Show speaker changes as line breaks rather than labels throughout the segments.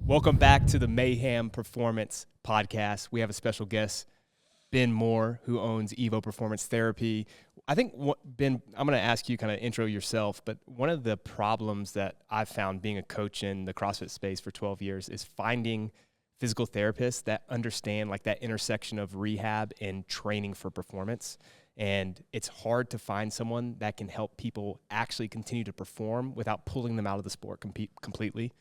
Welcome back to the Mayhem Performance Podcast. We have a special guest, Ben Moore, who owns Evo Performance Therapy. I think, Ben, I'm going to ask you kind of intro yourself, but one of the problems that I've found being a coach in the CrossFit space for 12 years is finding physical therapists that understand like that intersection of rehab and training for performance. And it's hard to find someone that can help people actually continue to perform without pulling them out of the sport completely.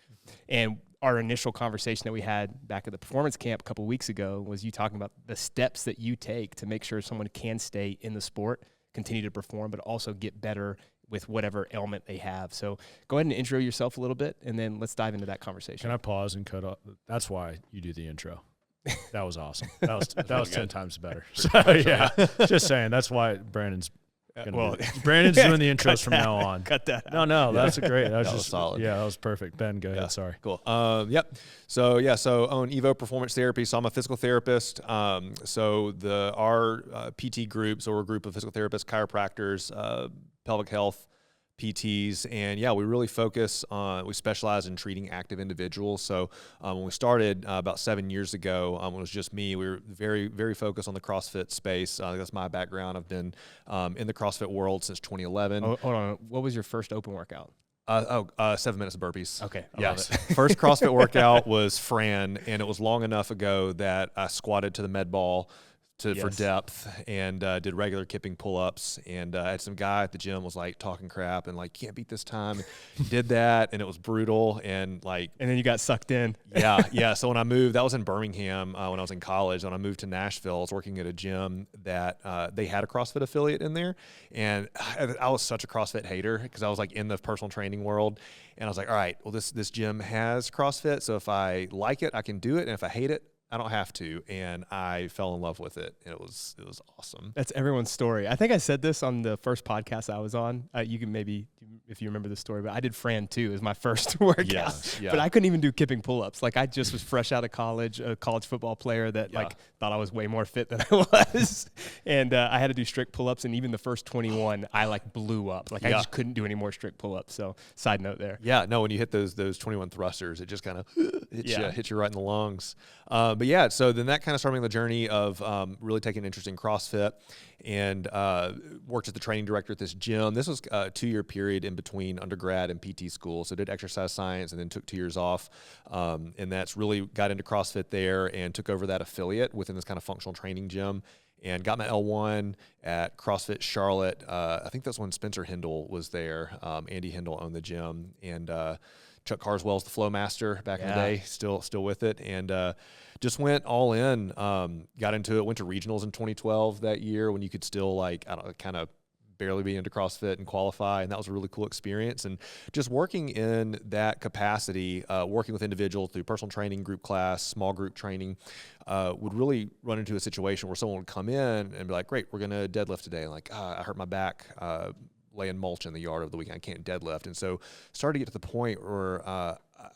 And our initial conversation that we had back at the performance camp a couple of weeks ago was you talking about the steps that you take to make sure someone can stay in the sport, continue to perform, but also get better with whatever ailment they have. So go ahead and intro yourself a little bit, and then let's dive into that conversation.
Can I pause and cut off? That's why you do the intro. That was awesome. That was 10 times better. So yeah, just saying. That's why Brandon's Brandon's doing the intros from now on.
Cut that out.
No, that's a great. That was
just solid.
Yeah, that was perfect. Ben, go ahead. Sorry.
Cool. Yep. So own Evo Performance Therapy. So I'm a physical therapist. Our PT group, so we're a group of physical therapists, chiropractors, pelvic health PTs, and we really focus on, we specialize in treating active individuals. So when we started about 7 years ago, when it was just me, we were very, very focused on the CrossFit space. That's my background. I've been in the CrossFit world since 2011.
Oh, hold on. What was your first open workout?
7 minutes of burpees.
Okay.
Yes. First CrossFit workout was Fran, and it was long enough ago that I squatted to the med ball for depth and did regular kipping pull-ups, and I had some guy at the gym was like talking crap and like, can't beat this time. Did that, and it was brutal, and
then you got sucked in.
Yeah. So when I moved, that was in Birmingham when I was in college. When I moved to Nashville, I was working at a gym that they had a CrossFit affiliate in there, and I was such a CrossFit hater because I was like in the personal training world, and I was like, all right, well this gym has CrossFit, so if I like it, I can do it, and if I hate it, I don't have to, and I fell in love with it, and it was awesome.
That's everyone's story. I think I said this on the first podcast I was on. You can maybe, if you remember the story, but I did Fran too as my first workout.
Yes, yeah.
But I couldn't even do kipping pull-ups. Like I just was fresh out of college, a college football player that thought I was way more fit than I was, and I had to do strict pull-ups, and even the first 21, I blew up. I just couldn't do any more strict pull-ups. So side note there.
Yeah, no, when you hit those 21 thrusters, it just kind of hits you right in the lungs. So then that kind of started me on the journey of really taking interest in CrossFit, and worked as the training director at this gym. This was a 2-year period in between undergrad and PT school. So did exercise science and then took 2 years off. And that's really got into CrossFit there and took over that affiliate within this kind of functional training gym, and got my L1 at CrossFit Charlotte. I think that's when Spencer Hindle was there. Andy Hindle owned the gym, and Chuck Carswell's the flow master back in the day, still with it, and just went all in. Got into it. Went to regionals in 2012 that year when you could still kind of barely be into CrossFit and qualify, and that was a really cool experience. And just working in that capacity, working with individuals through personal training, group class, small group training, would really run into a situation where someone would come in and be like, "Great, we're gonna deadlift today." And I hurt my back. Laying mulch in the yard over the weekend, I can't deadlift. And so started to get to the point where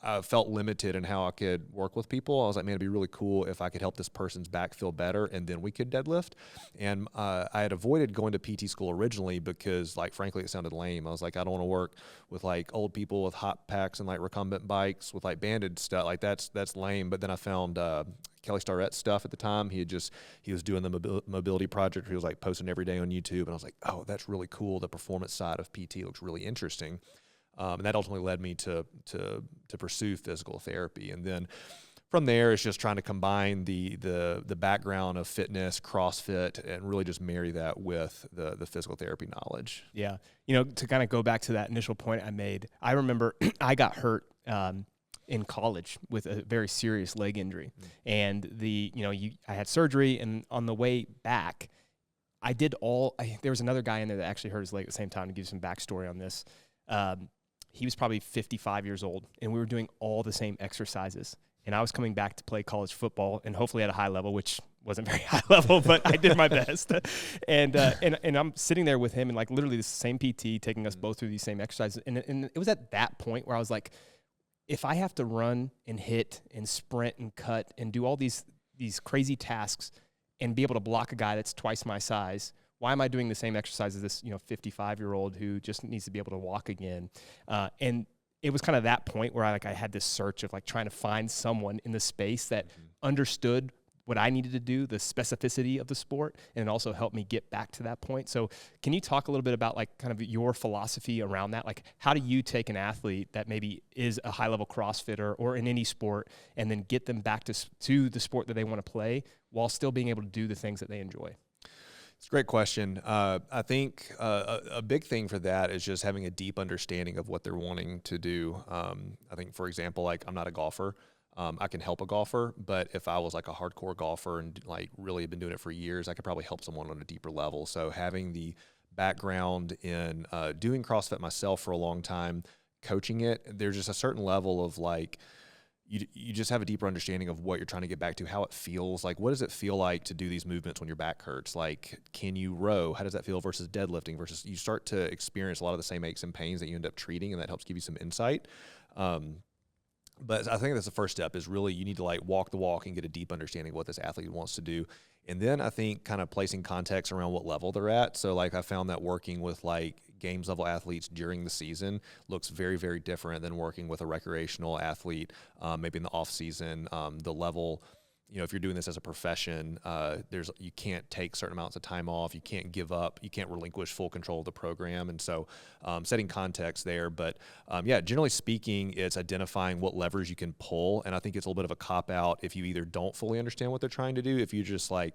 I felt limited in how I could work with people. I was like, man, it'd be really cool if I could help this person's back feel better, and then we could deadlift. And I had avoided going to PT school originally because, frankly, it sounded lame. I was like, I don't want to work with old people with hot packs and recumbent bikes with banded stuff. That's lame. But then I found Kelly Starrett's stuff at the time. He was doing the mobility project. He was posting every day on YouTube, and I was like, oh, that's really cool. The performance side of PT looks really interesting. And that ultimately led me to pursue physical therapy. And then from there, it's just trying to combine the background of fitness, CrossFit, and really just marry that with the physical therapy knowledge.
Yeah. To kind of go back to that initial point I made, I remember I got hurt in college with a very serious leg injury. And I had surgery, and on the way back, there was another guy in there that actually hurt his leg at the same time. To give you some backstory on this, he was probably 55 years old, and we were doing all the same exercises. And I was coming back to play college football, and hopefully at a high level, which wasn't very high level, but I did my best. And I'm sitting there with him, and literally the same PT taking us both through these same exercises. And it was at that point where I was like, if I have to run and hit and sprint and cut and do all these crazy tasks and be able to block a guy that's twice my size, why am I doing the same exercise as this 55-year-old who just needs to be able to walk again? And it was kind of that point where I had this search of like trying to find someone in the space that understood what I needed to do, the specificity of the sport, and it also helped me get back to that point. So can you talk a little bit about like kind of your philosophy around that? Like, how do you take an athlete that maybe is a high-level CrossFitter or in any sport and then get them back to the sport that they want to play while still being able to do the things that they enjoy?
It's a great question. I think a big thing for that is just having a deep understanding of what they're wanting to do. I think, for example, like I'm not a golfer. I can help a golfer, but if I was like a hardcore golfer and like really been doing it for years, I could probably help someone on a deeper level. So having the background in doing CrossFit myself for a long time, coaching it, there's just a certain level of like, you just have a deeper understanding of what you're trying to get back to, how it feels. Like, what does it feel like to do these movements when your back hurts? Like, can you row? How does that feel versus deadlifting versus you start to experience a lot of the same aches and pains that you end up treating, and that helps give you some insight. But I think that's the first step is really you need to like walk the walk and get a deep understanding of what this athlete wants to do. And then I think kind of placing context around what level they're at. So like I found that working with like games level athletes during the season looks very, very different than working with a recreational athlete, maybe in the off season. The level, you know, if you're doing this as a profession, you can't take certain amounts of time off. You can't give up. You can't relinquish full control of the program. And so setting context there. But yeah, generally speaking, it's identifying what levers you can pull. And I think it's a little bit of a cop-out if you either don't fully understand what they're trying to do, if you just like,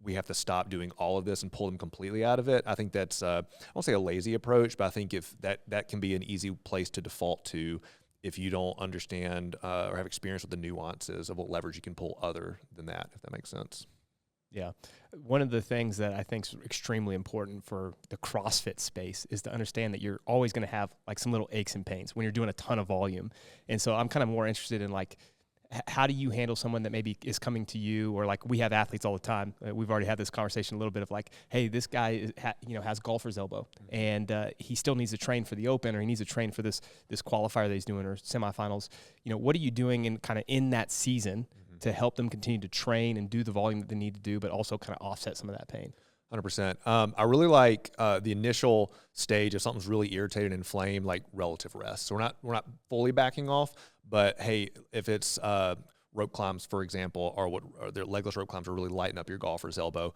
we have to stop doing all of this and pull them completely out of it. I think that's, I won't say a lazy approach, but I think if that can be an easy place to default to if you don't understand or have experience with the nuances of what levers you can pull other than that, if that makes sense.
Yeah. One of the things that I think is extremely important for the CrossFit space is to understand that you're always going to have like some little aches and pains when you're doing a ton of volume. And so I'm kind of more interested in like, how do you handle someone that maybe is coming to you, or like we have athletes all the time. We've already had this conversation a little bit of like, hey, this guy has golfer's elbow, and he still needs to train for the Open, or he needs to train for this qualifier that he's doing, or semifinals. You know, what are you doing in that season to help them continue to train and do the volume that they need to do, but also kind of offset some of that pain?
100%. I really like the initial stage if something's really irritated and inflamed, like relative rest. So we're not fully backing off, but hey, if it's rope climbs, for example, or their legless rope climbs are really lighting up your golfer's elbow,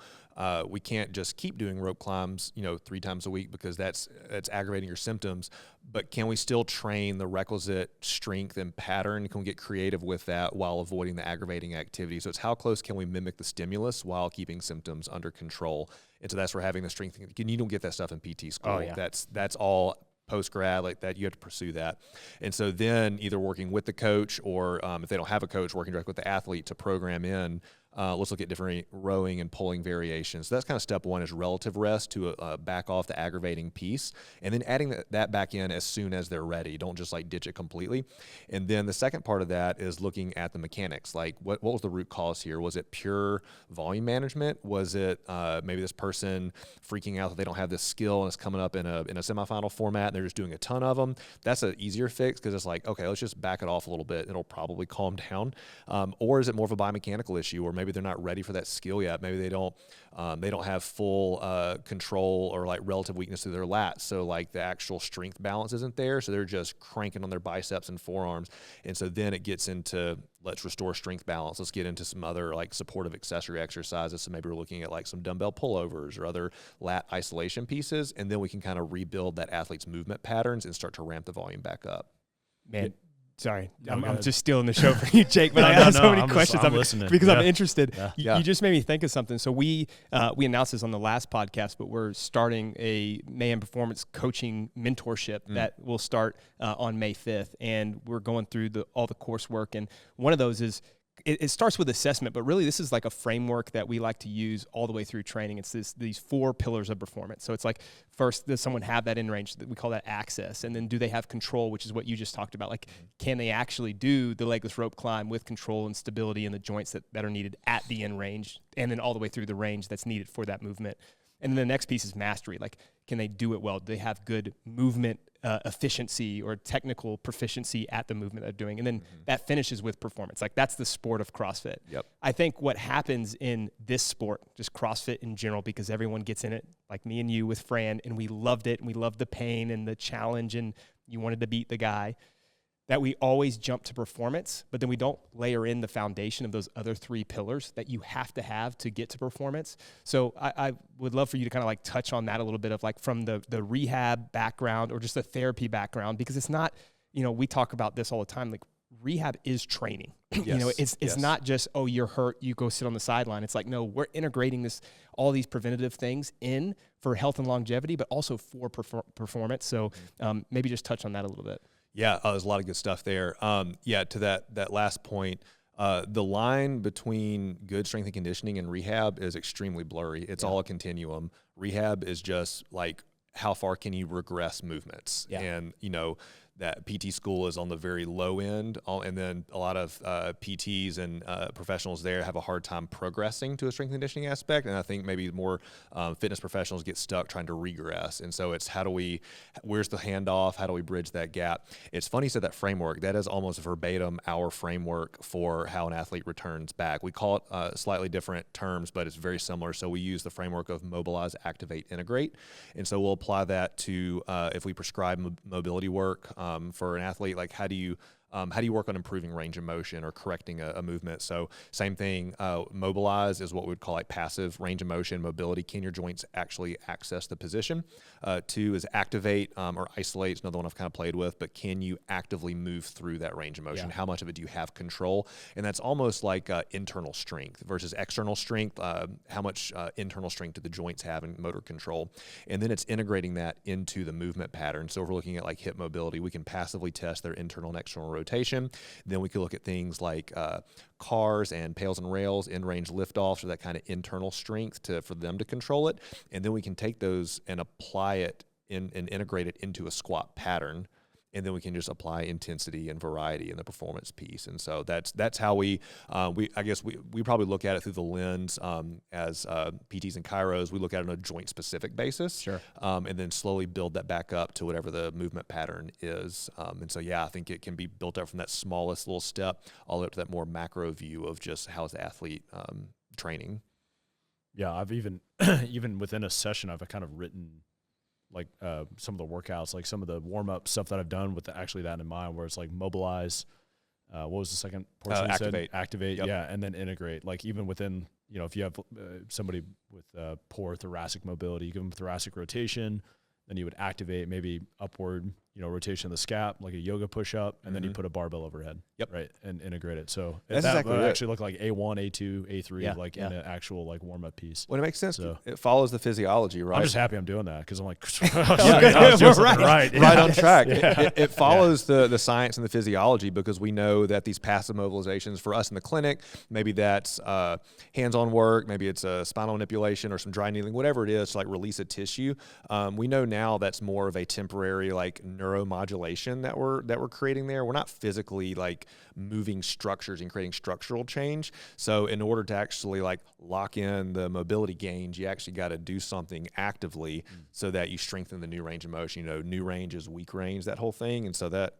we can't just keep doing rope climbs, 3 times a week because that's aggravating your symptoms. But can we still train the requisite strength and pattern? Can we get creative with that while avoiding the aggravating activity? So it's how close can we mimic the stimulus while keeping symptoms under control? And so that's where having the strength, you don't get that stuff in PT school.
Oh, yeah.
That's all post-grad, like that, you have to pursue that. And so then either working with the coach or if they don't have a coach, working directly with the athlete to program in, let's look at different rowing and pulling variations. So that's kind of step one, is relative rest to back off the aggravating piece, and then adding that back in as soon as they're ready. Don't just like ditch it completely. And then the second part of that is looking at the mechanics. Like what was the root cause here? Was it pure volume management? Was it maybe this person freaking out that they don't have this skill and it's coming up in a semifinal format and they're just doing a ton of them? That's an easier fix because it's like, okay, let's just back it off a little bit. It'll probably calm down. Or is it more of a biomechanical issue, or maybe they're not ready for that skill yet? Maybe they don't have full control or like relative weakness to their lats. So like the actual strength balance isn't there. So they're just cranking on their biceps and forearms. And so then it gets into, let's restore strength balance. Let's get into some other like supportive accessory exercises. So maybe we're looking at like some dumbbell pullovers or other lat isolation pieces. And then we can kind of rebuild that athlete's movement patterns and start to ramp the volume back up.
Man. Sorry, I'm just stealing the show for you, Jake. But I have so many questions.
I'm listening
because I'm interested.
Yeah.
You just made me think of something. So we announced this on the last podcast, but we're starting a Mayhem Performance coaching mentorship that will start on May 5th, and we're going through all the coursework. And one of those is, it starts with assessment, but really this is like a framework that we like to use all the way through training. It's these 4 pillars of performance. So it's like, first, does someone have that in range? We call that access. And then do they have control, which is what you just talked about? Like, can they actually do the legless rope climb with control and stability in the joints that are needed at the end range, and then all the way through the range that's needed for that movement? And then the next piece is mastery. Like, can they do it well? Do they have good movement efficiency or technical proficiency at the movement they're doing? And then that finishes with performance. Like, that's the sport of CrossFit.
Yep.
I think what happens in this sport, just CrossFit in general, because everyone gets in it, like me and you with Fran, and we loved it, and we loved the pain and the challenge, and you wanted to beat the guy. that we always jump to performance, but then we don't layer in the foundation of those other 3 pillars that you have to get to performance. So I would love for you to kind of like touch on that a little bit of like from the rehab background or just the therapy background, because it's not, we talk about this all the time, like rehab is training.
Yes.
It's not just, oh, you're hurt, you go sit on the sideline. It's like, no, we're integrating all these preventative things in for health and longevity, but also for performance. So maybe just touch on that a little bit.
Yeah, there's a lot of good stuff there. To that last point, the line between good strength and conditioning and rehab is extremely blurry. It's all a continuum. Rehab is just like, how far can you regress movements?
Yeah.
And, that PT school is on the very low end, and then a lot of PTs and professionals there have a hard time progressing to a strength and conditioning aspect, and I think maybe more fitness professionals get stuck trying to regress, and so it's where's the handoff, how do we bridge that gap? It's funny you said that framework. That is almost verbatim our framework for how an athlete returns back. We call it slightly different terms, but it's very similar. So we use the framework of mobilize, activate, integrate, and so we'll apply that to if we prescribe mobility work for an athlete, like how do you work on improving range of motion or correcting a movement? So same thing, mobilize is what we would call like passive range of motion, mobility. Can your joints actually access the position? 2 is activate or isolate. It's another one I've kind of played with, but can you actively move through that range of motion? How much of it do you have control? And that's almost like internal strength versus external strength. How much internal strength do the joints have in motor control? And then it's integrating that into the movement pattern. So if we're looking at like hip mobility, we can passively test their internal and external rotation. Then we could look at things like cars and pails and rails, in-range liftoffs, or that kind of internal strength for them to control it. And then we can take those and apply it and integrate it into a squat pattern. And then we can just apply intensity and variety in the performance piece. And so that's how we probably look at it through the lens as PTs and chiros. We look at it on a joint specific basis,
Sure.
And then slowly build that back up to whatever the movement pattern is. And so, I think it can be built up from that smallest little step all the way up to that more macro view of just how's the athlete training.
Yeah, I've even within a session, I've kind of written like some of the workouts, like some of the warm-up stuff that I've done with actually that in mind, where it's like mobilize. What was the second portion?
Activate.
Activate,
yep.
Yeah, and then integrate. Like even within, if you have somebody with poor thoracic mobility, you give them thoracic rotation, then you would activate maybe upward, rotation of the scap, like a yoga push-up, and then you put a barbell overhead, right, and integrate it. So
that's
that
exactly
would
it.
actually look like A1, A2, A3, in an actual like warm-up piece.
Well, it makes sense.
So,
it follows the physiology, right?
I'm just happy I'm doing that because I'm like,
right on track.
Yeah.
It follows the science and the physiology, because we know that these passive mobilizations for us in the clinic, maybe that's hands-on work, maybe it's a spinal manipulation or some dry needling, whatever it is, to like release a tissue. We know now that's more of a temporary like neuromodulation that we're creating there. We're not physically like moving structures and creating structural change. So in order to actually like lock in the mobility gains, you actually got to do something actively so that you strengthen the new range of motion. New range is weak range, that whole thing. And so that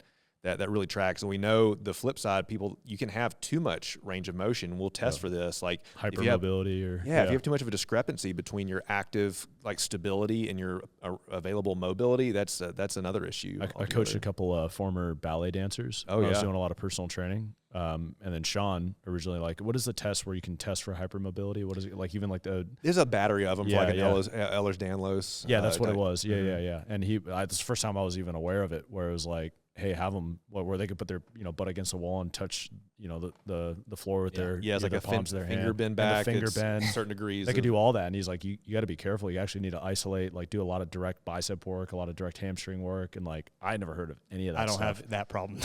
really tracks. And we know the flip side, you can have too much range of motion. We'll test for this, like
hypermobility
if you have too much of a discrepancy between your active like stability and your available mobility, that's another issue.
I coached a couple former ballet dancers. I was doing a lot of personal training. And then Sean originally, like, what is the test where you can test for hypermobility? What is it like? Even like
there's a battery of them for like an Ehlers-Danlos.
Yeah, that's what it was. Yeah. And this is the first time I was even aware of it, where it was like, hey, have them where they could put their butt against the wall and touch the floor with their
it's like
their
a
palms of their
finger
hand,
bend back,
finger bend,
certain degrees.
They could do all that, and he's like, you got to be careful. You actually need to isolate, like do a lot of direct bicep work, a lot of direct hamstring work, and like I never heard of any of that.
I don't
stuff.
have that problem.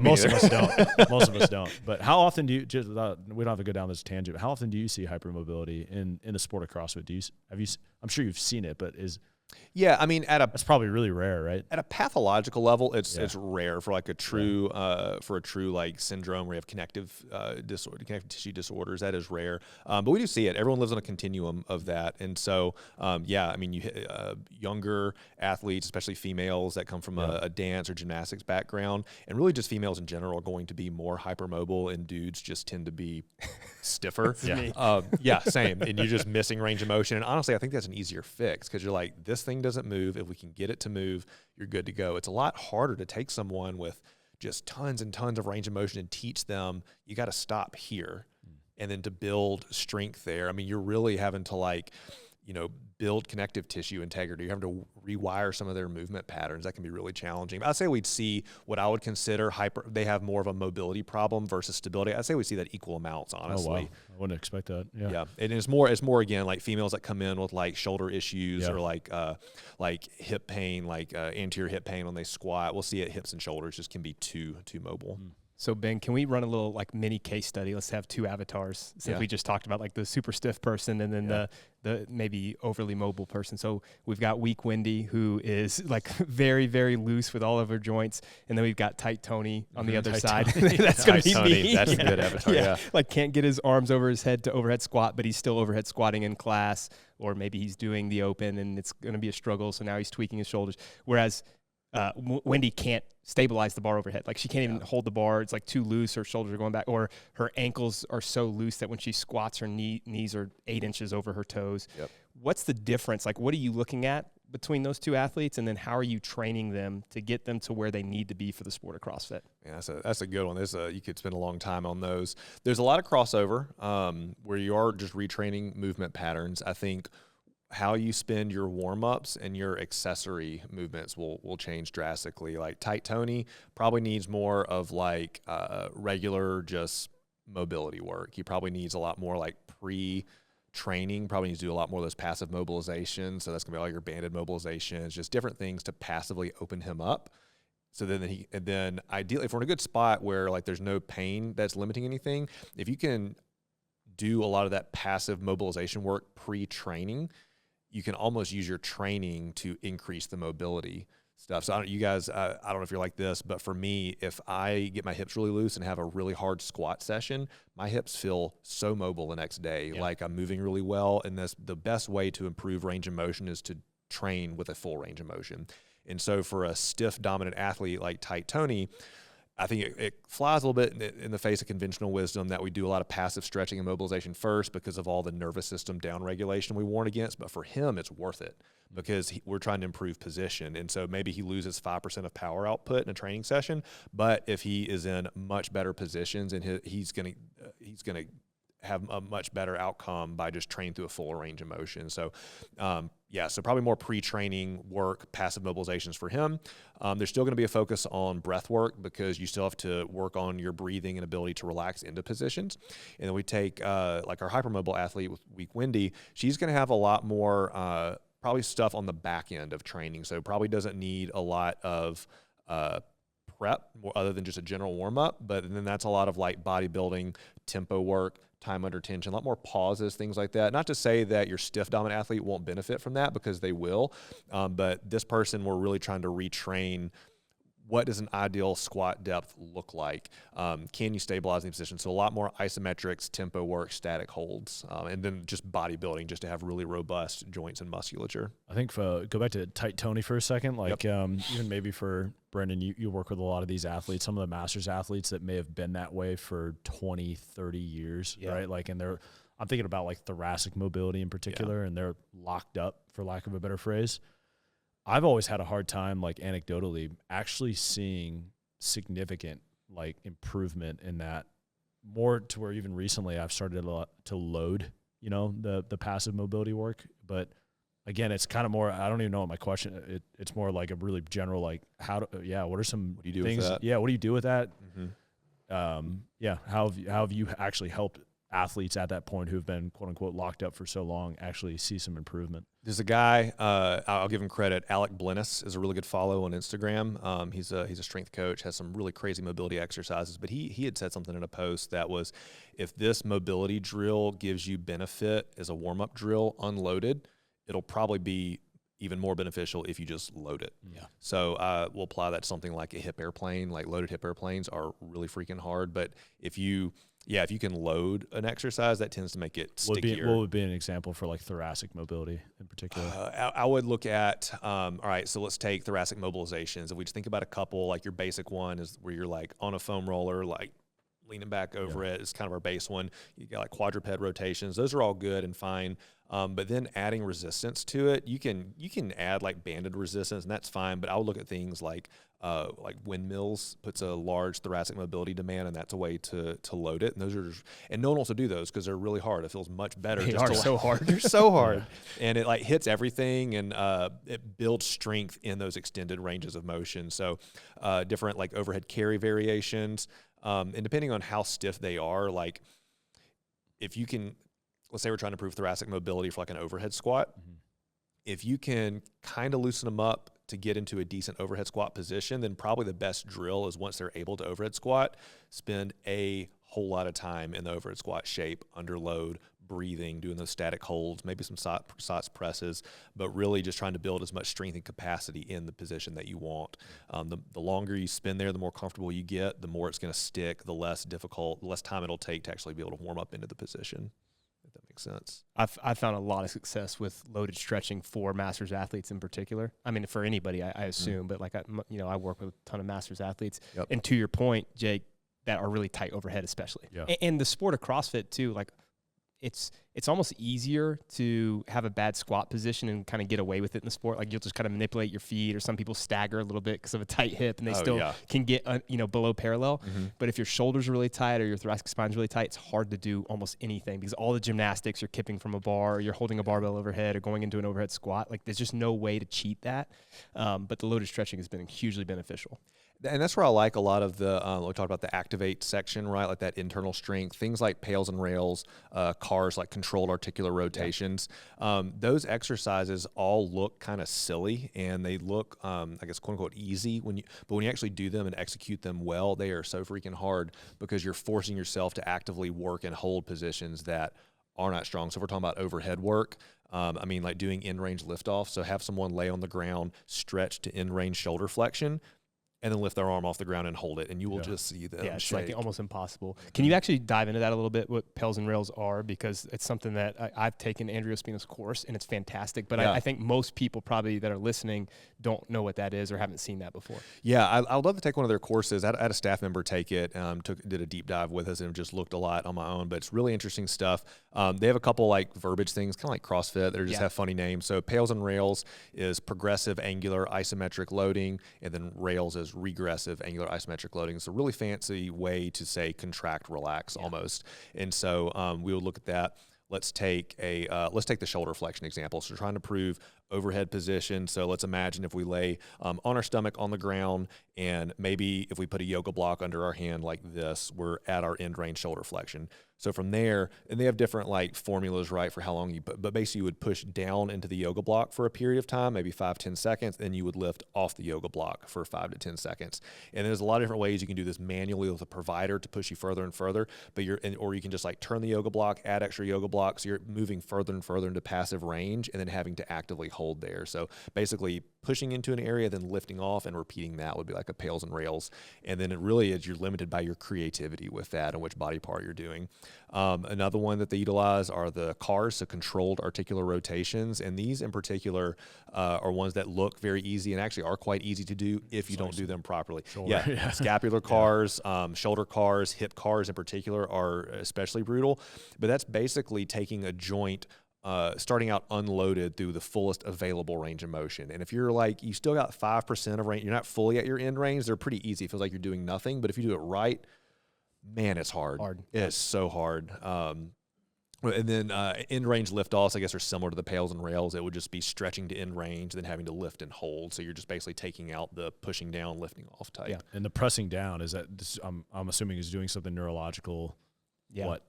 Most of us don't. Most of us don't. But how often do you just? We don't have to go down this tangent. But how often do you see hypermobility in the sport of CrossFit? I'm sure you've seen it, but
Yeah, I mean,
that's probably really rare, right?
At a pathological level, it's rare for like a true like syndrome where you have connective tissue disorders. That is rare, but we do see it. Everyone lives on a continuum of that, and so I mean, you younger athletes, especially females that come from a dance or gymnastics background, and really just females in general are going to be more hypermobile, and dudes just tend to be stiffer. Same. And you're just missing range of motion. And honestly, I think that's an easier fix, because you're like, this thing doesn't move. If we can get it to move, you're good to go. It's a lot harder to take someone with just tons and tons of range of motion and teach them, you got to stop here. And then to build strength there, I mean, you're really having to like, you know, build connective tissue integrity. You're having to rewire some of their movement patterns. That can be really challenging. I'd say we'd see what I would consider they have more of a mobility problem versus stability. I'd say we see that equal amounts, honestly.
Oh, wow. I wouldn't expect that. Yeah.
Yeah. And it's more again, like females that come in with like shoulder issues or like hip pain, like anterior hip pain when they squat. We'll see it hips and shoulders just can be too mobile.
So Ben, can we run a little like mini case study? Let's have two avatars since we just talked about like the super stiff person and then the maybe overly mobile person. So we've got weak Wendy, who is like very, very loose with all of her joints. And then we've got tight Tony on the other side. That's going to be me.
That's a good avatar. Yeah.
Like can't get his arms over his head to overhead squat, but he's still overhead squatting in class, or maybe he's doing the open and it's going to be a struggle. So now he's tweaking his shoulders. Whereas Wendy can't stabilize the bar overhead. Like she can't even hold the bar. It's like too loose. Her shoulders are going back, or her ankles are so loose that when she squats, her knees are 8 inches over her toes.
Yep.
What's the difference? Like, what are you looking at between those two athletes? And then how are you training them to get them to where they need to be for the sport of CrossFit?
Yeah, that's a good one. You could spend a long time on those. There's a lot of crossover where you are just retraining movement patterns. I think how you spend your warm-ups and your accessory movements will change drastically. Like tight Tony probably needs more of like regular just mobility work. He probably needs a lot more like pre-training, probably needs to do a lot more of those passive mobilizations. So that's gonna be all your banded mobilizations, just different things to passively open him up. So then ideally, if we're in a good spot where like there's no pain that's limiting anything, if you can do a lot of that passive mobilization work pre-training, you can almost use your training to increase the mobility stuff. So I don't know if you're like this, but for me, if I get my hips really loose and have a really hard squat session, my hips feel so mobile the next day. Yeah. Like I'm moving really well. And the best way to improve range of motion is to train with a full range of motion. And so for a stiff dominant athlete like tight Tony, I think it flies a little bit in the face of conventional wisdom that we do a lot of passive stretching and mobilization first because of all the nervous system downregulation we warn against. But for him, it's worth it because we're trying to improve position. And so maybe he loses 5% of power output in a training session, but if he is in much better positions and he's going to have a much better outcome by just training through a full range of motion. So, so probably more pre-training work, passive mobilizations for him. There's still going to be a focus on breath work because you still have to work on your breathing and ability to relax into positions. And then we take like our hypermobile athlete with weak Wendy. She's going to have a lot more probably stuff on the back end of training. So probably doesn't need a lot of prep other than just a general warm-up. But then that's a lot of like bodybuilding, tempo work, time under tension, a lot more pauses, things like that. Not to say that your stiff dominant athlete won't benefit from that because they will, but this person we're really trying to retrain. What does an ideal squat depth look like? Can you stabilize in the position? So a lot more isometrics, tempo work, static holds, and then just bodybuilding just to have really robust joints and musculature.
I think go back to tight Tony for a second. Like even maybe for Brendan, you work with a lot of these athletes, some of the masters athletes that may have been that way for 20, 30 years, right? Like, and I'm thinking about like thoracic mobility in particular, and they're locked up, for lack of a better phrase. I've always had a hard time, like anecdotally, actually seeing significant like improvement in that, more to where even recently I've started to load, the passive mobility work. But again, it's kind of more, I don't even know what my question, it's more like a really general, like what are some
what do you do
things?
With that?
Yeah. What do you do with that?
Mm-hmm.
How have you actually helped athletes at that point who've been quote unquote locked up for so long actually see some improvement?
There's a guy, I'll give him credit. Alec Blennis is a really good follow on Instagram. He's a strength coach, has some really crazy mobility exercises, but he had said something in a post that was, if this mobility drill gives you benefit as a warm-up drill unloaded, it'll probably be even more beneficial if you just load it.
Yeah.
So we'll apply that to something like a hip airplane. Like loaded hip airplanes are really freaking hard, but if you can load an exercise, that tends to make it stickier.
What would be an example for like thoracic mobility in particular?
I would look at, all right, so let's take thoracic mobilizations. If we just think about a couple, like your basic one is where you're like on a foam roller, like leaning back over it. It's kind of our base one. You got like quadruped rotations. Those are all good and fine. But then adding resistance to it, you can add like banded resistance, and that's fine. But I would look at things like windmills puts a large thoracic mobility demand, and that's a way to load it. And those are and no one wants to do those because they're really hard. It feels much better.
They are so hard.
They're so hard, and it like hits everything, and it builds strength in those extended ranges of motion. So different like overhead carry variations, and depending on how stiff they are, like if you can, let's say we're trying to improve thoracic mobility for like an overhead squat. If you can kind of loosen them up to get into a decent overhead squat position, then probably the best drill is once they're able to overhead squat, spend a whole lot of time in the overhead squat shape, under load, breathing, doing those static holds, maybe some SOTS presses, but really just trying to build as much strength and capacity in the position that you want. The longer you spend there, the more comfortable you get, the more it's going to stick, the less difficult, the less time it'll take to actually be able to warm up into the position. If that makes sense.
I've found a lot of success with loaded stretching for masters athletes in particular. I mean, for anybody, I assume, but like I work with a ton of masters athletes, and to your point, Jake, that are really tight overhead, especially. And the sport of CrossFit too, like it's almost easier to have a bad squat position and kind of get away with it in the sport. Like you'll just kind of manipulate your feet, or some people stagger a little bit because of a tight hip, and they can get below parallel. But if your shoulders are really tight or your thoracic spine's really tight, it's hard to do almost anything, because all the gymnastics, you're kipping from a bar, or you're holding a barbell overhead, or going into an overhead squat. Like there's just no way to cheat that. But the loaded stretching has been hugely beneficial.
And that's where I like a lot of the, we talked about the activate section, right? Like that internal strength, things like pails and rails, cars, like controlled articular rotations. Those exercises all look kind of silly, and they look, I guess, quote unquote, easy but when you actually do them and execute them well, they are so freaking hard, because you're forcing yourself to actively work and hold positions that are not strong. So if we're talking about overhead work, I mean, like doing in-range liftoff. So have someone lay on the ground, stretch to in-range shoulder flexion, and then lift their arm off the ground and hold it, and you will just see them
it's
shake.
like almost impossible. Can you actually dive into that a little bit, what pails and rails are? Because it's something that I've taken Andrea Spino's course, and it's fantastic. But I think most people probably that are listening don't know what that is or haven't seen that before.
Yeah, I would love to take one of their courses. I had a staff member take it, did a deep dive with us, and just looked a lot on my own. But it's really interesting stuff. They have a couple like verbiage things, kind of like CrossFit, that just have funny names. So pails and rails is progressive angular isometric loading, and then rails is regressive angular isometric loading. It's a really fancy way to say contract, relax almost. And so we would look at that. Let's take the shoulder flexion example. So we're trying to prove overhead position. So let's imagine if we lay on our stomach on the ground, and maybe if we put a yoga block under our hand like this, we're at our end range shoulder flexion. So from there, and they have different like formulas, right, for how long you put, but basically you would push down into the yoga block for a period of time, maybe 5-10 seconds, then you would lift off the yoga block for 5 to 10 seconds. And there's a lot of different ways you can do this manually with a provider to push you further and further, or you can just like turn the yoga block, add extra yoga blocks, so you're moving further and further into passive range, and then having to actively hold there. So basically pushing into an area, then lifting off and repeating that would be like a pails and rails. And then it really is, you're limited by your creativity with that and which body part you're doing. Another one that they utilize are the CARs, so controlled articular rotations. And these in particular are ones that look very easy and actually are quite easy to do if you don't do them properly. Scapular CARs, shoulder CARs, hip CARs in particular are especially brutal. But that's basically taking a joint, starting out unloaded through the fullest available range of motion. And if you're like, you still got 5% of range, you're not fully at your end range, they're pretty easy. It feels like you're doing nothing. But if you do it right, man, it's hard. It's so hard. And then end range liftoffs, I guess, are similar to the pails and rails. It would just be stretching to end range, then having to lift and hold. So you're just basically taking out the pushing down, lifting off type.
Yeah, and the pressing down, is that I'm assuming is doing something neurological.
Yeah.
What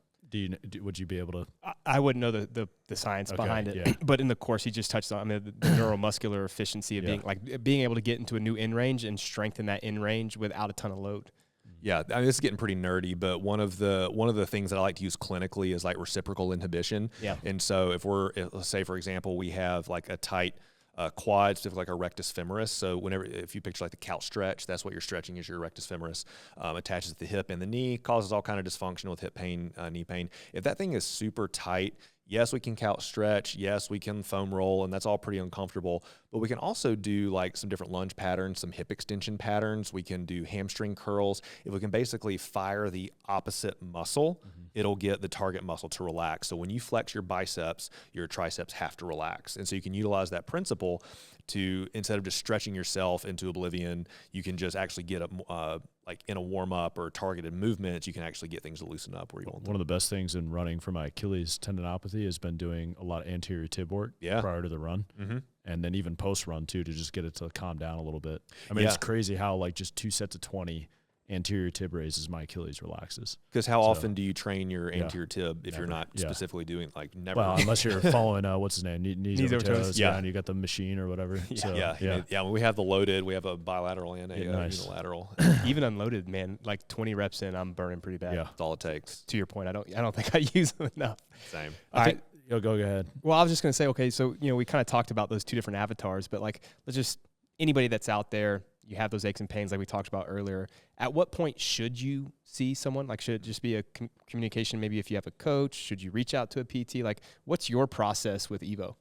would you be able to?
I wouldn't know the science behind it, but in the course he just touched on the neuromuscular efficiency of being able to get into a new end range and strengthen that end range without a ton of load.
Yeah, I mean, this is getting pretty nerdy, but one of the things that I like to use clinically is like reciprocal inhibition.
Yeah.
And so let's say, for example, we have like a tight quad, specifically like a rectus femoris. So if you picture like the couch stretch, that's what you're stretching is your rectus femoris, attaches to the hip and the knee, causes all kind of dysfunction with hip pain, knee pain. If that thing is super tight, Yes, we can couch stretch. Yes, we can foam roll, and that's all pretty uncomfortable. But we can also do like some different lunge patterns, some hip extension patterns. We can do hamstring curls. If we can basically fire the opposite muscle, it'll get the target muscle to relax. So when you flex your biceps, your triceps have to relax. And so you can utilize that principle to, instead of just stretching yourself into oblivion, you can just actually get like in a warm up or targeted movements, you can actually get things to loosen up where you want them.
One of the best things in running for my Achilles tendinopathy has been doing a lot of anterior tib work prior to the run. And then even post run too, to just get it to calm down a little bit. I mean, it's crazy how like just 2 sets of 20 anterior tib raises, my Achilles relaxes.
Because how often do you train your anterior tib if
Never.
you're not specifically doing like never?
Well, unless you're following what's his name, knees over toes.
Yeah,
and you got the machine or whatever.
When we have the loaded, we have a bilateral and a unilateral.
Even unloaded, man, like 20 reps in, I'm burning pretty bad.
Yeah, that's all it takes.
To your point, I don't think I use them enough.
Same.
All right.
Go ahead.
Well, I was just going to say, okay, so, we kind of talked about those two different avatars, but like, let's just, anybody that's out there, you have those aches and pains like we talked about earlier. At what point should you see someone? Like, should it just be a communication? Maybe if you have a coach, should you reach out to a PT? Like, what's your process with Evo?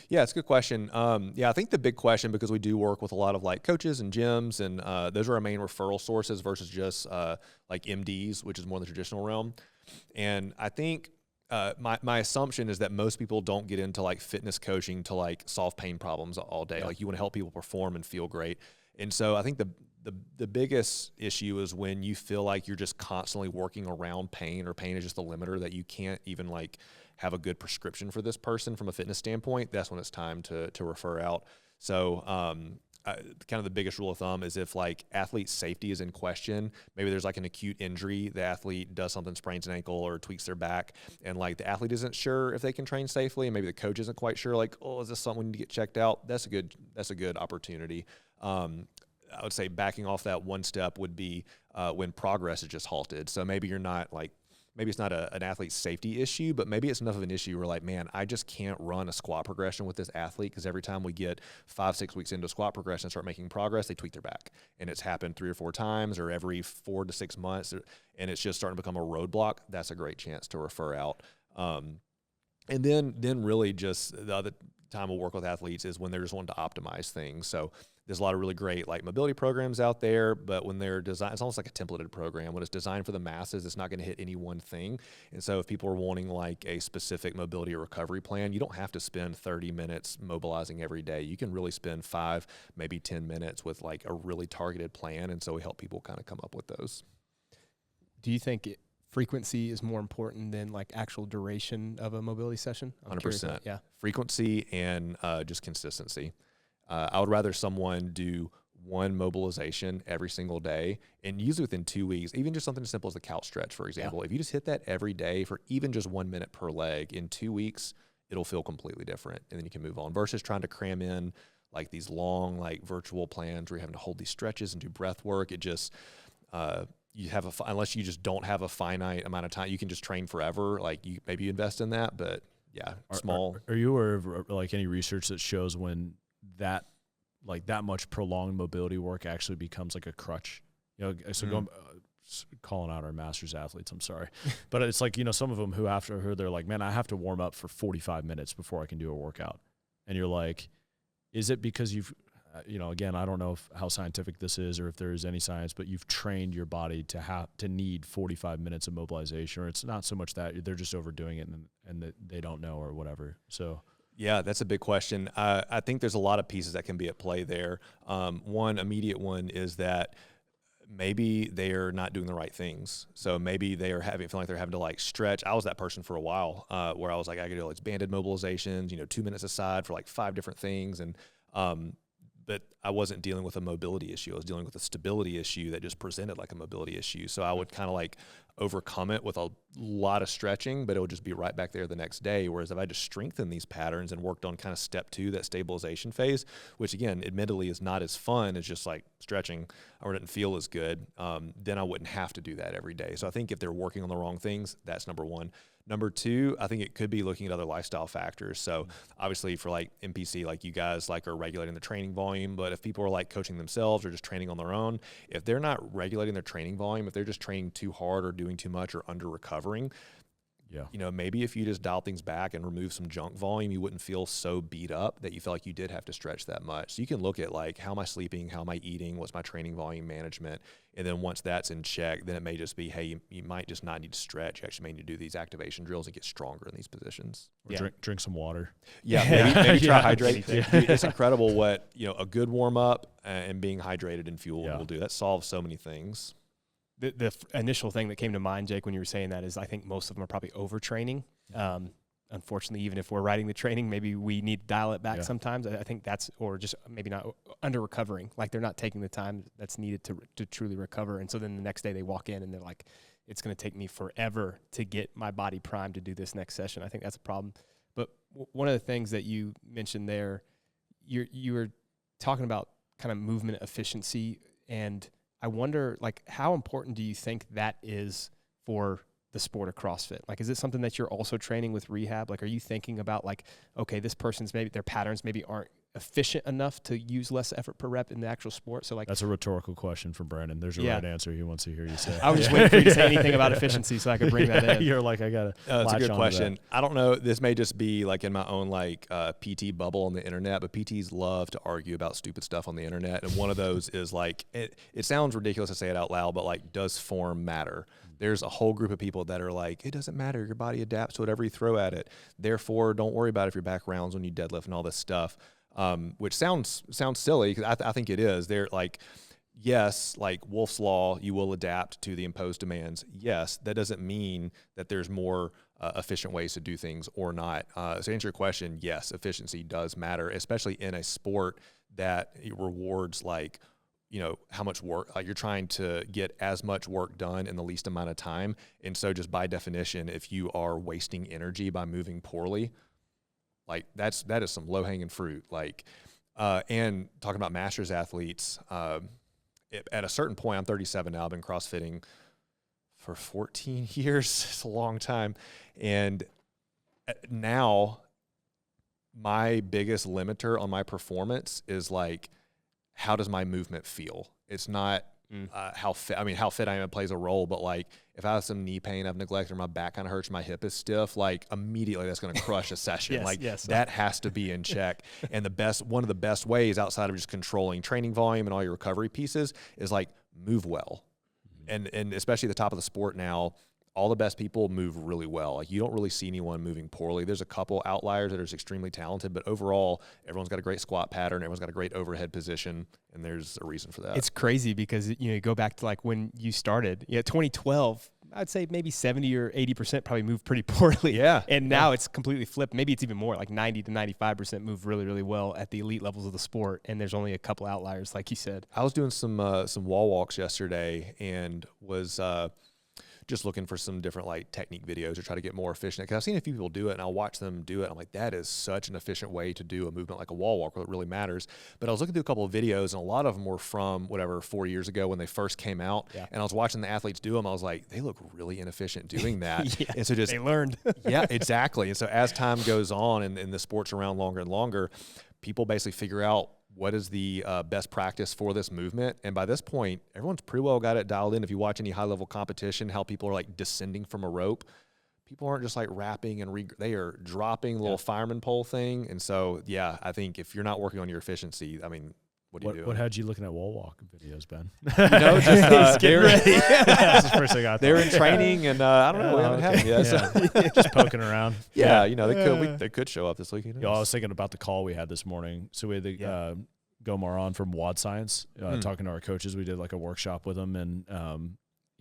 Yeah, it's a good question. I think the big question, because we do work with a lot of like coaches and gyms, and those are our main referral sources versus just like MDs, which is more the traditional realm. And I think my assumption is that most people don't get into like fitness coaching to like solve pain problems all day. Like, you want to help people perform and feel great. And so I think the biggest issue is when you feel like you're just constantly working around pain, or pain is just the limiter, that you can't even like have a good prescription for this person from a fitness standpoint. That's when it's time to refer out. So kind of the biggest rule of thumb is if like athlete safety is in question, maybe there's like an acute injury, the athlete does something, sprains an ankle or tweaks their back, and like the athlete isn't sure if they can train safely, and maybe the coach isn't quite sure, like, oh, is this something we need to get checked out? That's a good opportunity. I would say backing off that one step would be when progress is just halted. So maybe you're not like, maybe it's not an athlete safety issue, but maybe it's enough of an issue where like, man, I just can't run a squat progression with this athlete, because every time we get 5-6 weeks into a squat progression and start making progress, they tweak their back. And it's happened 3 or 4 times, or every 4 to 6 months, and it's just starting to become a roadblock. That's a great chance to refer out. And then really just the other time we'll work with athletes is when they're just wanting to optimize things. So there's a lot of really great like mobility programs out there, but when they're designed, it's almost like a templated program. When it's designed for the masses, it's not going to hit any one thing. And so if people are wanting like a specific mobility or recovery plan, you don't have to spend 30 minutes mobilizing every day. You can really spend 5, maybe 10 minutes with like a really targeted plan. And so we help people kind of come up with those.
Do you think frequency is more important than like actual duration of a mobility session?
100%.
Yeah.
Frequency and just consistency. I would rather someone do one mobilization every single day, and usually within 2 weeks, even just something as simple as the couch stretch, for example. Yeah. If you just hit that every day for even just 1 minute per leg, in 2 weeks, it'll feel completely different, and then you can move on, versus trying to cram in like these long like virtual plans where you're having to hold these stretches and do breath work. It just you have unless you just don't have a finite amount of time, you can just train forever. Like, you maybe you invest in that, but yeah, small.
Are you aware of like any research that shows when that much prolonged mobility work actually becomes like a crutch? So calling out our masters athletes, I'm sorry, but it's like, some of them who they're like, man, I have to warm up for 45 minutes before I can do a workout. And you're like, is it because you've, again, I don't know how scientific this is or if there is any science, but you've trained your body to need 45 minutes of mobilization, or it's not so much that they're just overdoing it and they don't know or whatever. So.
Yeah, that's a big question. I think there's a lot of pieces that can be at play there. One immediate one is that maybe they're not doing the right things. So maybe they are feeling like they're having to like stretch. I was that person for a while where I was like, I could do like banded mobilizations, 2 minutes aside for like 5 different things. And but I wasn't dealing with a mobility issue. I was dealing with a stability issue that just presented like a mobility issue. So I would kind of like overcome it with a lot of stretching, but it would just be right back there the next day. Whereas if I just strengthened these patterns and worked on kind of step 2, that stabilization phase, which again, admittedly is not as fun as just like stretching or didn't feel as good, then I wouldn't have to do that every day. So I think if they're working on the wrong things, that's number 1. Number 2, I think it could be looking at other lifestyle factors. So obviously for like NPC, like you guys like are regulating the training volume, but if people are like coaching themselves or just training on their own, if they're not regulating their training volume, if they're just training too hard or doing too much or under recovering,
Yeah.
You know, maybe if you just dial things back and remove some junk volume, you wouldn't feel so beat up that you feel like you did have to stretch that much. So you can look at like, how am I sleeping? How am I eating? What's my training volume management? And then once that's in check, then it may just be, hey, you might just not need to stretch. You actually may need to do these activation drills and get stronger in these positions.
Or drink some water.
Yeah, maybe try hydrate. Dude, it's incredible what, you know, a good warm up and being hydrated and fuel will do. That solves so many things.
The initial thing that came to mind, Jake, when you were saying that is I think most of them are probably overtraining. Unfortunately, even if we're writing the training, maybe we need to dial it back sometimes. I think that's, or just maybe not under recovering. Like they're not taking the time that's needed to truly recover. And so then the next day they walk in and they're like, it's going to take me forever to get my body primed to do this next session. I think that's a problem. But one of the things that you mentioned there, you were talking about kind of movement efficiency, and I wonder, like, how important do you think that is for the sport of CrossFit? Like, is it something that you're also training with rehab? Like, are you thinking about like, okay, this person's maybe their patterns maybe aren't efficient enough to use less effort per rep in the actual sport? So like,
that's a rhetorical question from Brandon. There's a right answer he wants to hear you say.
I was just waiting for you to say anything about efficiency so I could bring that in.
You're like, I gotta.
That's a good question. I don't know. This may just be like in my own like PT bubble on the internet, but PTs love to argue about stupid stuff on the internet. And one of those is like, it sounds ridiculous to say it out loud, but like, does form matter? There's a whole group of people that are like, it doesn't matter. Your body adapts to whatever you throw at it. Therefore, don't worry about if your back rounds when you deadlift and all this stuff. Which sounds silly, because I think it is. They're like, yes, like Wolff's Law, you will adapt to the imposed demands. Yes, that doesn't mean that there's more efficient ways to do things or not. So to answer your question, yes, efficiency does matter, especially in a sport that rewards like, you know, how much work, like you're trying to get as much work done in the least amount of time. And so just by definition, if you are wasting energy by moving poorly, like that is some low hanging fruit. Like, and talking about masters athletes, at a certain point, I'm 37 now. I've been CrossFitting for 14 years. It's a long time. And now my biggest limiter on my performance is like, how does my movement feel? It's not how fit. I mean, how fit I am plays a role, but like if I have some knee pain I've neglected, or my back kind of hurts, my hip is stiff, like immediately that's going to crush a session. That has to be in check. And one of the best ways outside of just controlling training volume and all your recovery pieces is like move well. And especially at the top of the sport now, all the best people move really well. Like you don't really see anyone moving poorly. There's a couple outliers that are extremely talented, but overall, everyone's got a great squat pattern. Everyone's got a great overhead position, and there's a reason for that.
It's crazy because, you know, you go back to like when you started, 2012, I'd say maybe 70 or 80% probably moved pretty poorly.
Yeah.
And now it's completely flipped. Maybe it's even more, like 90 to 95% move really, really well at the elite levels of the sport. And there's only a couple outliers, like you said.
I was doing some wall walks yesterday and was just looking for some different like technique videos to try to get more efficient. Because I've seen a few people do it and I'll watch them do it. I'm like, that is such an efficient way to do a movement like a wall walk where it really matters. But I was looking through a couple of videos and a lot of them were from 4 years ago when they first came out. Yeah. And I was watching the athletes do them. I was like, they look really inefficient doing that.
Yeah,
and so just
they learned.
Yeah, exactly. And so as time goes on and the sport's around longer and longer, people basically figure out what is the best practice for this movement. And by this point, everyone's pretty well got it dialed in. If you watch any high-level competition, how people are like descending from a rope, people aren't just like wrapping and they are dropping the little fireman pole thing. And so, yeah, I think if you're not working on your efficiency, I mean, what do you do?
What had you looking at wall walk videos, Ben?
You know, just
getting ready.
That's the first thing I thought.
They're in training, and I don't know. We haven't had them yet. So.
Just poking around.
Yeah, you know, they could show up this week. You know?
I was thinking about the call we had this morning. So we had the Gomar on from WOD Science talking to our coaches. We did like a workshop with him, and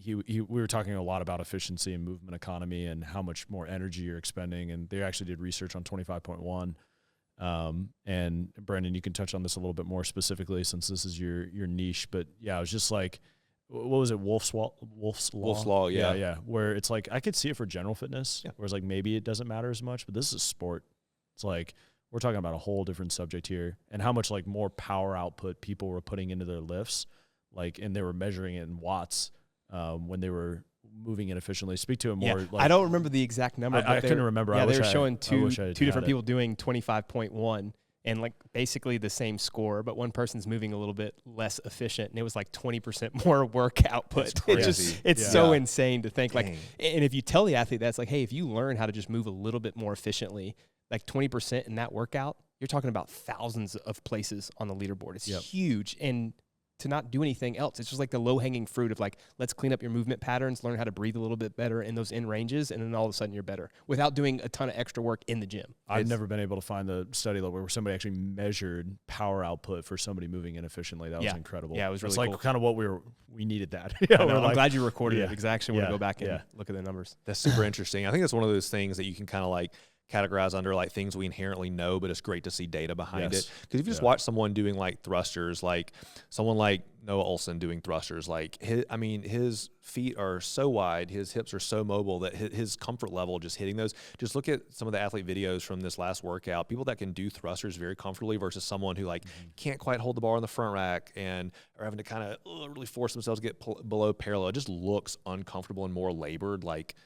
we were talking a lot about efficiency and movement economy and how much more energy you're expending. And they actually did research on 25.1. And Brandon, you can touch on this a little bit more specifically since this is your niche, but yeah, it was just like, what was it? Wolff's Law. Yeah. Where it's like, I could see it for general fitness, whereas like maybe it doesn't matter as much, but this is sport. It's like, we're talking about a whole different subject here and how much like more power output people were putting into their lifts. Like, and they were measuring it in watts, when they were moving it efficiently. Speak to it more. Like,
I don't remember the exact number.
I couldn't remember.
Yeah, they were showing two different people doing 25.1 and like basically the same score, but one person's moving a little bit less efficient, and it was like 20% more work output. It's so insane to think. Dang. Like, and if you tell the athlete that's like, hey, if you learn how to just move a little bit more efficiently, like 20% in that workout, you're talking about thousands of places on the leaderboard. It's huge. And to not do anything else, it's just like the low-hanging fruit of like, let's clean up your movement patterns, learn how to breathe a little bit better in those in ranges, and then all of a sudden you're better without doing a ton of extra work in the gym.
I've never been able to find the study where somebody actually measured power output for somebody moving inefficiently. That was incredible.
Yeah, it was really
cool.
like
kind of what we needed that.
I'm glad you recorded it because I actually want to go back and look at the numbers.
That's super interesting. I think that's one of those things that you can kind of like categorize under like things we inherently know, but it's great to see data behind it. Because if you just watch someone doing like thrusters, like someone like Noah Olson doing thrusters, like his feet are so wide, his hips are so mobile that his comfort level just hitting those. Just look at some of the athlete videos from this last workout. People that can do thrusters very comfortably versus someone who like can't quite hold the bar on the front rack and are having to kind of really force themselves to get below parallel. It just looks uncomfortable and more labored. Like,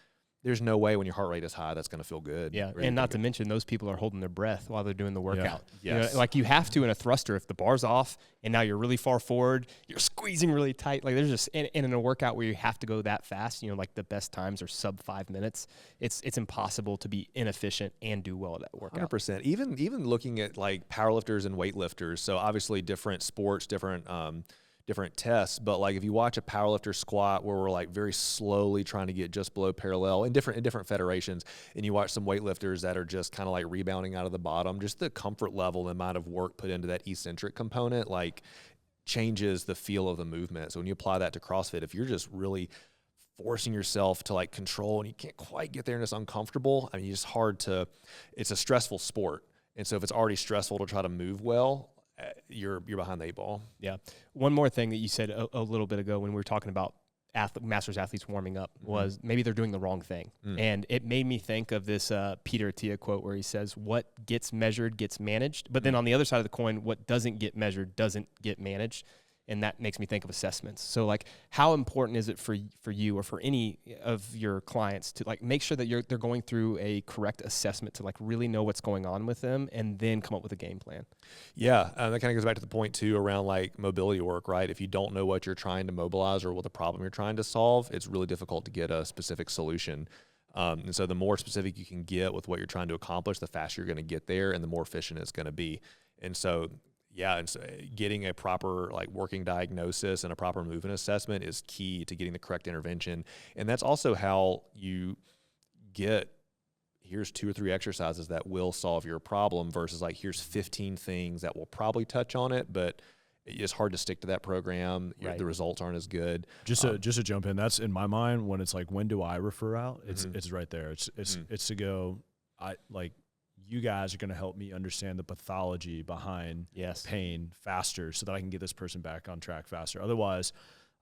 there's no way when your heart rate is high that's going to feel good.
Yeah, and not to mention those people are holding their breath while they're doing the workout. Yeah. Yes. Like you have to in a thruster if the bar's off and now you're really far forward, you're squeezing really tight. Like there's just and in a workout where you have to go that fast, like the best times are sub 5 minutes. It's impossible to be inefficient and do well at that workout.
100%. Even looking at like powerlifters and weightlifters. So obviously different sports, different tests, but like if you watch a powerlifter squat where we're like very slowly trying to get just below parallel in different federations, and you watch some weightlifters that are just kind of like rebounding out of the bottom, just the comfort level, the amount of work put into that eccentric component, like changes the feel of the movement. So when you apply that to CrossFit, if you're just really forcing yourself to like control and you can't quite get there and it's uncomfortable, I mean, it's hard to, it's a stressful sport. And so if it's already stressful to try to move well, you're behind the 8 ball.
Yeah. One more thing that you said a little bit ago when we were talking about masters athletes warming up was maybe they're doing the wrong thing. And it made me think of this Peter Attia quote where he says, what gets measured gets managed. But then on the other side of the coin, what doesn't get measured doesn't get managed. And that makes me think of assessments. So like how important is it for you or for any of your clients to like make sure that they're going through a correct assessment to like really know what's going on with them and then come up with a game plan?
Yeah, that kind of goes back to the point too around like mobility work, right? If you don't know what you're trying to mobilize or what the problem you're trying to solve, it's really difficult to get a specific solution. And so the more specific you can get with what you're trying to accomplish, the faster you're going to get there and the more efficient it's going to be. And so and so getting a proper like working diagnosis and a proper movement assessment is key to getting the correct intervention. And that's also how you get, here's 2 or 3 exercises that will solve your problem versus like, here's 15 things that will probably touch on it, but it's hard to stick to that program. Right. The results aren't as good.
Just to jump in, that's in my mind when it's like, when do I refer out? It's right there. It's to go, you guys are going to help me understand the pathology behind pain faster so that I can get this person back on track faster. Otherwise,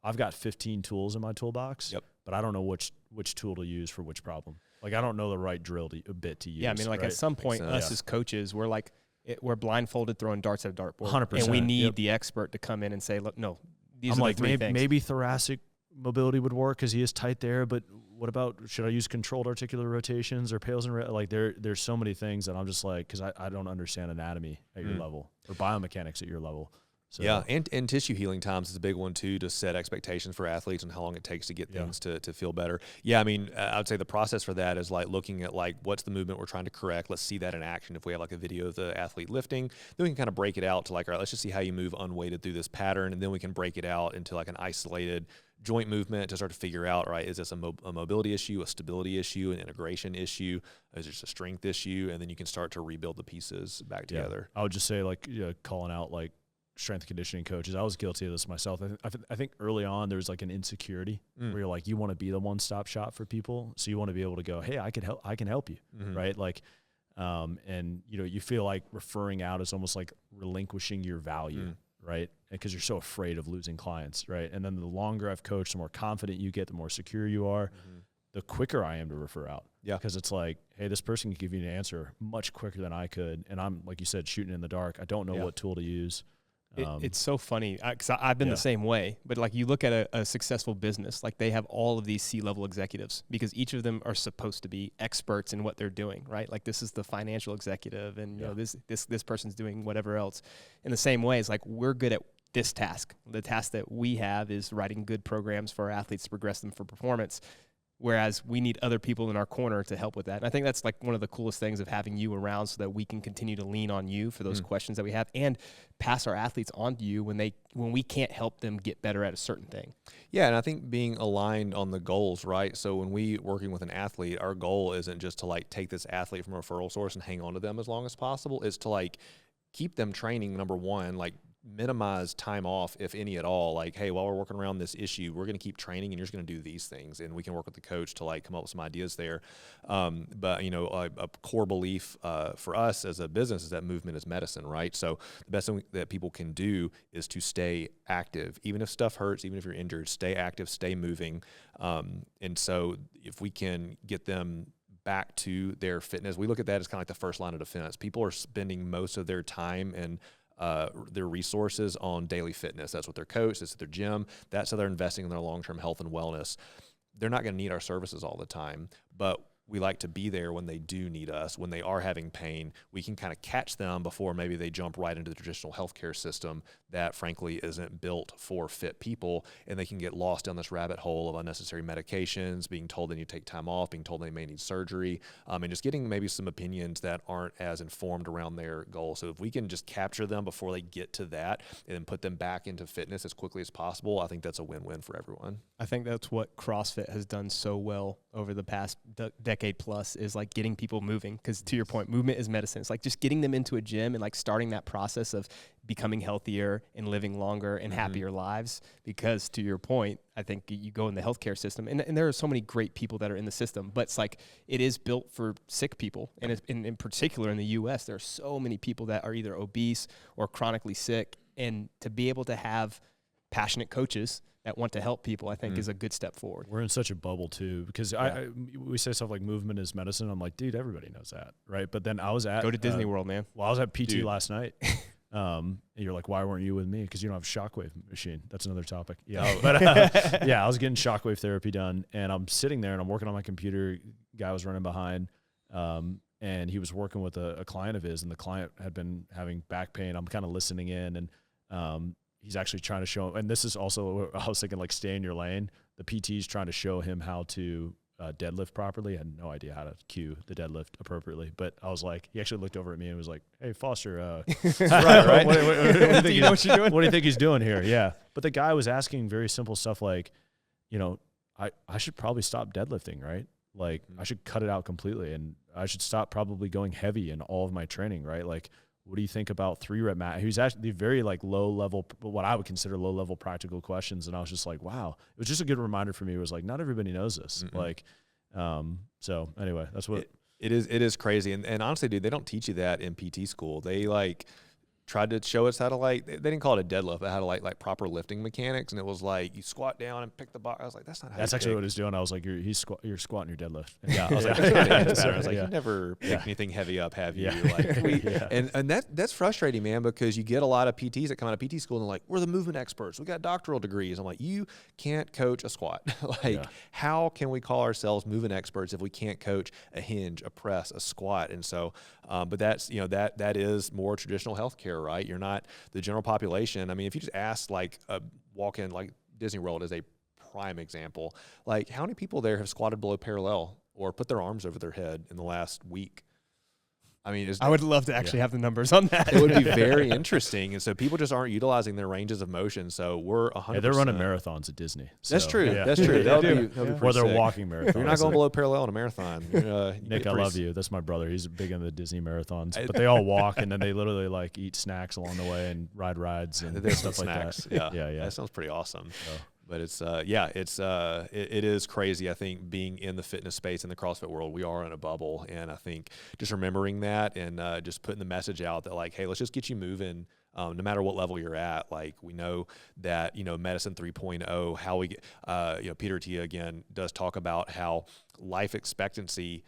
I've got 15 tools in my toolbox, but I don't know which tool to use for which problem. Like I don't know the right drill bit to use.
Yeah, I mean, like at some point, us as coaches, we're like, we're blindfolded throwing darts at a dartboard.
100%.
And we need the expert to come in and say, look, no, these are the 3 things.
Maybe thoracic mobility would work because he is tight there, but what about, should I use controlled articular rotations or pails and like there's so many things that I'm just like, because I don't understand anatomy at your level or biomechanics at your level. So.
Yeah, and tissue healing times is a big one too, to set expectations for athletes and how long it takes to get things to feel better. Yeah, I mean, I would say the process for that is like looking at like what's the movement we're trying to correct. Let's see that in action. If we have like a video of the athlete lifting, then we can kind of break it out to like, all right, let's just see how you move unweighted through this pattern, and then we can break it out into like an isolated joint movement to start to figure out, right, is this a mobility issue, a stability issue, an integration issue, is it just a strength issue, and then you can start to rebuild the pieces back together.
I would just say like calling out like strength and conditioning coaches. I was guilty of this myself. I think early on there was like an insecurity where you're like, you want to be the one-stop shop for people, so you want to be able to go, hey, I can help you, right? Like, and you feel like referring out is almost like relinquishing your value, right? Because you're so afraid of losing clients, right? And then the longer I've coached, the more confident you get, the more secure you are, the quicker I am to refer out. Yeah, because it's like, hey, this person can give you an answer much quicker than I could, and I'm, like you said, shooting in the dark. I don't know what tool to use.
It's so funny because I've been the same way. But like you look at a successful business, like they have all of these C-level executives because each of them are supposed to be experts in what they're doing, right? Like this is the financial executive, and you know this person's doing whatever else. In the same way, it's like we're good at this task. The task that we have is writing good programs for our athletes to progress them for performance. Whereas we need other people in our corner to help with that. And I think that's like one of the coolest things of having you around so that we can continue to lean on you for those questions that we have and pass our athletes on to you when we can't help them get better at a certain thing.
Yeah, and I think being aligned on the goals, right? So when we working with an athlete, our goal isn't just to like take this athlete from a referral source and hang on to them as long as possible. It's to like keep them training, number one, like minimize time off, if any at all. Like, hey, while we're working around this issue, we're going to keep training and you're just going to do these things. And we can work with the coach to like come up with some ideas there. But, you know, a core belief for us as a business is that movement is medicine, right? So the best thing that people can do is to stay active. Even if stuff hurts, even if you're injured, stay active, stay moving. And so if we can get them back to their fitness, we look at that as kind of like the first line of defense. People are spending most of their time and their resources on daily fitness. That's what their coach, that's their gym. That's how they're investing in their long-term health and wellness. They're not going to need our services all the time, but we like to be there when they do need us. When they are having pain, we can kind of catch them before maybe they jump right into the traditional healthcare system that frankly isn't built for fit people, and they can get lost down this rabbit hole of unnecessary medications, being told they need to take time off, being told they may need surgery, and just getting maybe some opinions that aren't as informed around their goals. So if we can just capture them before they get to that and then put them back into fitness as quickly as possible, I think that's a win-win for everyone.
I think that's what CrossFit has done so well over the past decade plus, is like getting people moving. Because to your point, movement is medicine. It's like just getting them into a gym and like starting that process of becoming healthier and living longer and happier lives. Because to your point, I think you go in the healthcare system and there are so many great people that are in the system, but it's like it is built for sick people. And in particular in the US, there are so many people that are either obese or chronically sick. And to be able to have passionate coaches that want to help people, I think is a good step forward.
We're in such a bubble too, because we say stuff like movement is medicine. I'm like, dude, everybody knows that, right? But then I was at—
Go to Disney World, man.
Well, I was at PT last night. And you're like, why weren't you with me? Because you don't have a shockwave machine. That's another topic. Yeah. But I was getting shockwave therapy done, and I'm sitting there and I'm working on my computer. Guy was running behind, and he was working with a client of his, and the client had been having back pain. I'm kind of listening in, and he's actually trying to show him, and this is also, I was thinking, like, stay in your lane. The PT's trying to show him how to deadlift properly. I had no idea how to cue the deadlift appropriately, but I was like, he actually looked over at me and was like, hey, Foster,
right.
What do you
know what you're doing?
What do you think he's doing here? Yeah. But the guy was asking very simple stuff like, you know, I should probably stop deadlifting, right? Like, I should cut it out completely, and I should stop probably going heavy in all of my training, right? Like, what do you think about 3-rep mat? He was actually very like low level, what I would consider low level practical questions. And I was just like, wow, it was just a good reminder for me. It was like, not everybody knows this. Like, so anyway, that's what
it is crazy. And honestly, dude, they don't teach you that in PT school. They like tried to show us how to like, they didn't call it a deadlift, but how to like proper lifting mechanics. And it was like, you squat down and pick the box. I was like, that's not how
that's actually what he's doing. I was like, you're squatting your deadlift.
Yeah. I was like, I was like, you never picked anything heavy up, have you? Like, and that's frustrating, man, because you get a lot of PTs that come out of PT school and they're like, we're the movement experts. We got doctoral degrees. I'm like, you can't coach a squat. How can we call ourselves movement experts if we can't coach a hinge, a press, a squat? And so, but that's, you know, that is more traditional healthcare, right? You're not the general population. I mean, if you just ask like a walk-in, like Disney World is a prime example, like how many people there have squatted below parallel or put their arms over their head in the last week? I mean,
I would love to actually have the numbers on that.
It would be very interesting. And so people just aren't utilizing their ranges of motion. So we're 100%.
Yeah, they're running marathons at Disney. So.
That's true. Yeah. That's true. That'll be
or they're walking marathons.
You're not going below parallel in a marathon.
Nick, I love you. That's my brother. He's big into the Disney marathons. But they all walk, and then they literally like eat snacks along the way and ride rides and stuff like that.
Yeah. That sounds pretty awesome. So. But it is crazy. I think being in the fitness space in the CrossFit world, we are in a bubble. And I think just remembering that and just putting the message out that like, hey, let's just get you moving. No matter what level you're at, like we know that, you know, medicine 3.0, how we get, Peter Tia again does talk about how life expectancy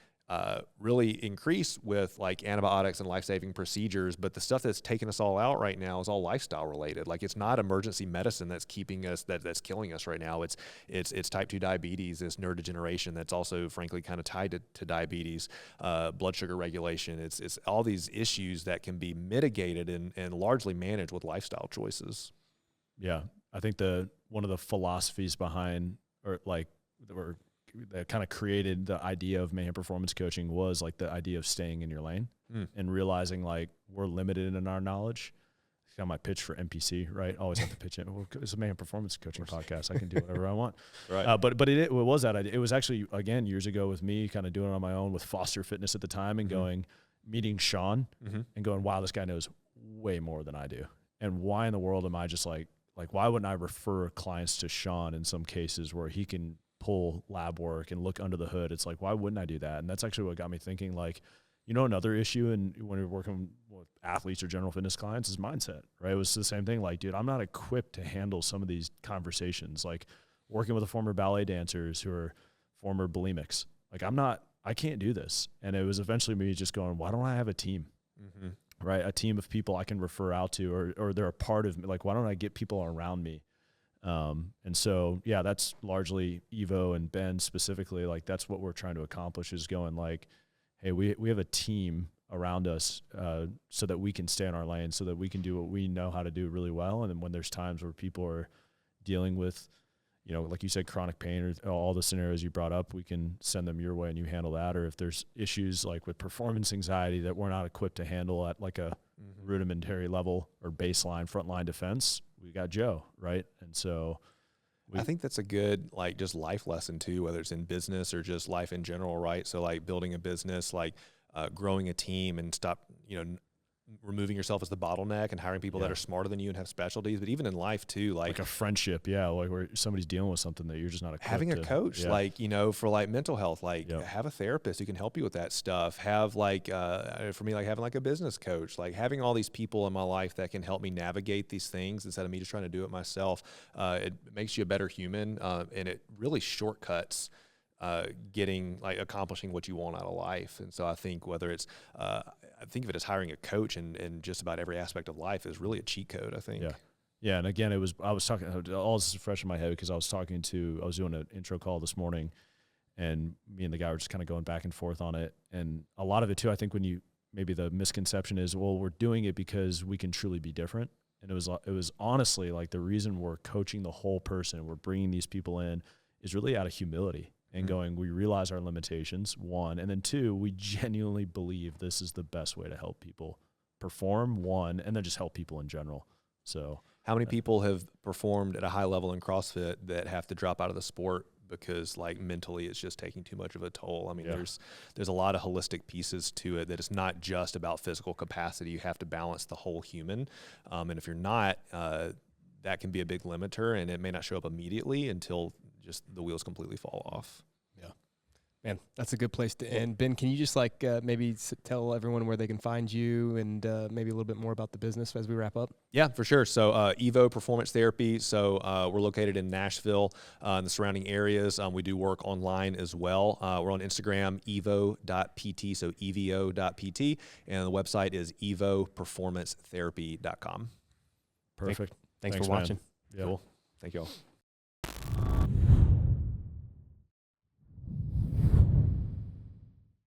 really increase with like antibiotics and life-saving procedures, but the stuff that's taking us all out right now is all lifestyle related. Like it's not emergency medicine that's keeping us, that's killing us right now. It's type 2 diabetes, it's neurodegeneration that's also frankly kind of tied to diabetes, blood sugar regulation. It's all these issues that can be mitigated and largely managed with lifestyle choices.
Yeah. I think one of the philosophies behind that kind of created the idea of Mayhem performance coaching was like the idea of staying in your lane and realizing like we're limited in our knowledge. It's got my pitch for NPC, right? Always have to pitch it. Well, it's a Mayhem performance coaching podcast. I can do whatever I want.
Right.
But it was that idea. It was actually, again, years ago with me kind of doing it on my own with Foster Fitness at the time and meeting Sean and going, wow, this guy knows way more than I do. And why in the world am I just like why wouldn't I refer clients to Sean in some cases where he can pull lab work and look under the hood? It's like, why wouldn't I do that? And that's actually what got me thinking, like, another issue when you're working with athletes or general fitness clients is mindset, right? It was the same thing. Like, dude, I'm not equipped to handle some of these conversations. Like working with the former ballet dancers who are former bulimics. Like I can't do this. And it was eventually me just going, why don't I have a team? Right? A team of people I can refer out to, or they're a part of me. Like, why don't I get people around me? And so, yeah, that's largely Evo and Ben specifically. Like, that's what we're trying to accomplish is going like, hey, we have a team around us so that we can stay in our lane, so that we can do what we know how to do really well. And then when there's times where people are dealing with, like you said, chronic pain or all the scenarios you brought up, we can send them your way and you handle that. Or if there's issues like with performance anxiety that we're not equipped to handle at like a rudimentary level or baseline frontline defense, we got Joe, right? And so
I think that's a good, like, just life lesson too, whether it's in business or just life in general, right? So like building a business, like growing a team and stop, removing yourself as the bottleneck and hiring people that are smarter than you and have specialties. But even in life too, like
a friendship, like where somebody's dealing with something that you're just not equipped
having a coach, like, for like mental health, like have a therapist who can help you with that stuff. Have like, for me, like having like a business coach, like having all these people in my life that can help me navigate these things instead of me just trying to do it myself. It makes you a better human, and it really shortcuts accomplishing what you want out of life. And so I think whether it's, I think of it as hiring a coach in just about every aspect of life is really a cheat code, I think.
Yeah. And again, I was talking, all this is fresh in my head because I was doing an intro call this morning and me and the guy were just kind of going back and forth on it. And a lot of it too, I think maybe the misconception is, well, we're doing it because we can truly be different. And it was honestly like the reason we're coaching the whole person, we're bringing these people in is really out of humility. And going, we realize our limitations, one, and then two, we genuinely believe this is the best way to help people perform, one, and then just help people in general. So
how many people have performed at a high level in CrossFit that have to drop out of the sport because like mentally it's just taking too much of a toll? I mean, there's a lot of holistic pieces to it that it's not just about physical capacity. You have to balance the whole human. And if you're not, that can be a big limiter, and it may not show up immediately until just the wheels completely fall off.
Yeah, man, that's a good place to end. Ben, can you just maybe tell everyone where they can find you and maybe a little bit more about the business as we wrap up?
Yeah, for sure. So Evo Performance Therapy. So we're located in Nashville and the surrounding areas. We do work online as well. We're on Instagram, evo.pt, so evo.pt, and the website is evoperformancetherapy.com.
Perfect.
Thanks for watching.
Cool. Thank you all.